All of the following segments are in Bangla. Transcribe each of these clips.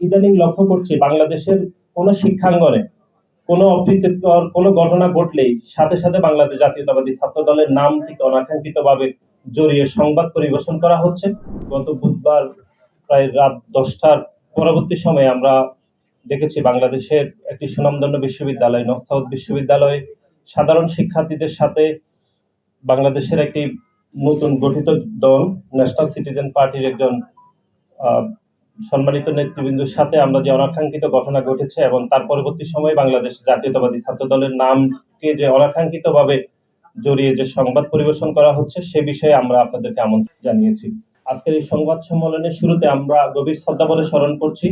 ইদানিং লক্ষ্য করছি বাংলাদেশের কোন শিক্ষাঙ্গনে কোন অপ্রীতিকর কোন ঘটনা ঘটলেই সাথে সাথে বাংলাদেশ জাতীয়তাবাদী ছাত্র দলের নামটিকে অনাকাঙ্ক্ষিতভাবে জড়িয়ে সংবাদ পরিবেশন করা হচ্ছে। গত বুধবার প্রায় রাত 10টার পরবর্তী সময়ে আমরা দেখেছি বাংলাদেশের একটি সুনামধন্য বিশ্ববিদ্যালয় নর্থ সাউথ বিশ্ববিদ্যালয়ে সাধারণ শিক্ষার্থীদের সাথে বাংলাদেশের একটি নতুন গঠিত দল ন্যাশনাল সিটিজেন পার্টির একজন সম্মানিত নেতৃবৃন্দের সাথে আমরা যে অনাকাঙ্ক্ষিত ঘটনা ঘটেছে এবং তার পরবর্তী সময়ে বাংলাদেশ জাতীয়তাবাদী ছাত্র দলের নামকে যে অনাকাঙ্ক্ষিতভাবে জড়িয়ে যে সংবাদ পরিবেশন করা হচ্ছে সে বিষয়ে আমরা আপনাদেরকে আমন্ত্রণ জানিয়েছি। আজকের এই সংবাদ সম্মেলনের শুরুতে আমরা গভীর শ্রদ্ধাভরে স্মরণ করছি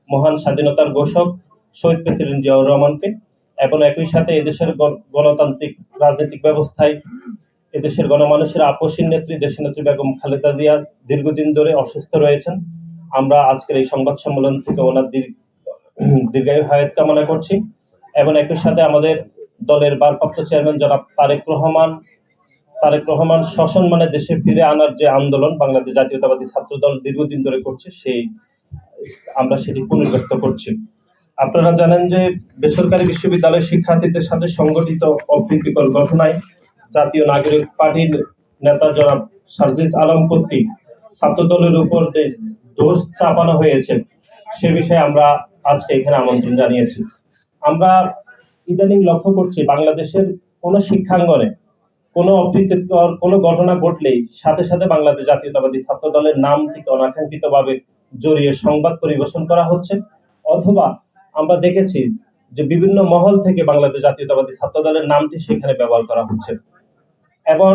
মহান স্বাধীনতার ঘোষক শহীদ প্রেসিডেন্ট জিয়াউর রহমানকে এবং একই সাথে এদেশের গণতান্ত্রিক রাজনৈতিক ব্যবস্থায় এদেশের গণমানুষের আপসীর নেত্রী দেশনেত্রী বেগম খালেদা জিয়া দীর্ঘদিন ধরে অসুস্থ রয়েছেন। আমরা আজকের এই সংবাদ সম্মেলন থেকে ওনার দীর্ঘায়ু হায়াত কামনা করছি এবং একই সাথে আমাদের দলের ভারপ্রাপ্ত চেয়ারম্যান জনাব তারেক রহমান সসম্মানে দেশে ফিরে আনার যে আন্দোলন বাংলাদেশ জাতীয়তাবাদী ছাত্র দল দীর্ঘদিন ধরে করছে আমরা সেটি পুনর্ব্যক্ত করছি। আপনারা জানেন যে বেসরকারি বিশ্ববিদ্যালয়ের শিক্ষার্থীদের সাথে সংগঠিত অপ্রীতিকর ঘটনায় জাতীয় নাগরিক পার্টির নেতা জনাব সার্জিস আলম কর্তৃক ছাত্র দলের উপর যে দোষ চাপানো হয়েছে সে বিষয়ে আমরা আজকে এখানে আমন্ত্রণ জানিয়েছি। আমরা ইদানিং লক্ষ্য করছি বাংলাদেশের কোন শিক্ষাঙ্গনে কোন অপ্রীতিকর কোন ঘটনা ঘটলেই সাথে সাথে বাংলাদেশ জাতীয়তাবাদী ছাত্র দলের নামটিকে অনাকাঙ্ক্ষিতভাবে জড়িয়ে সংবাদ পরিবেশন করা হচ্ছে, অথবা আমরা দেখেছি যে বিভিন্ন মহল থেকে বাংলাদেশ জাতীয়তাবাদী ছাত্র দলের নামটি সেখানে ব্যবহার করা হচ্ছে। এবং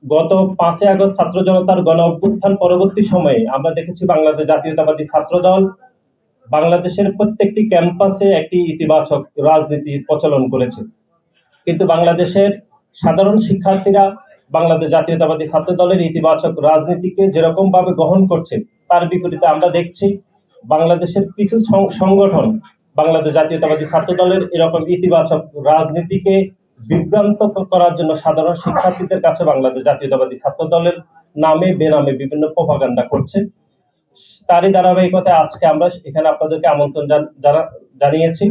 গত 5 আগস্ট ছাত্র জনতার গণ অভ্যুত্থান পরবর্তী সময়ে আমরা দেখেছি বাংলাদেশ জাতীয়তাবাদী ছাত্র দল বাংলাদেশের প্রত্যেকটি ক্যাম্পাসে একটি ইতিবাচক রাজনীতি প্রচলন করেছে, কিন্তু বাংলাদেশের সাধারণ শিক্ষার্থীরা বাংলাদেশ জাতীয়তাবাদী ছাত্র দলের ইতিবাচক রাজনীতিকে যেরকম ভাবে গ্রহণ করছে তার বিপরীতে আমরা দেখছি বাংলাদেশের কিছু সংগঠন বাংলাদেশ জাতীয়তাবাদী ছাত্র দলের এরকম ইতিবাচক রাজনীতিকে বিভ্রান্ত করার জন্য সাধারণ শিক্ষার্থীদের কাছে বাংলাদেশ জাতীয়তাবাদী ছাত্র দলের নামে বেনামে বিভিন্ন প্রোপাগান্ডা করছে। তারই ধারাবাহিকতায় আজকে আমরা এখানে আপনাদেরকে আমন্ত্রণ জানিয়েছি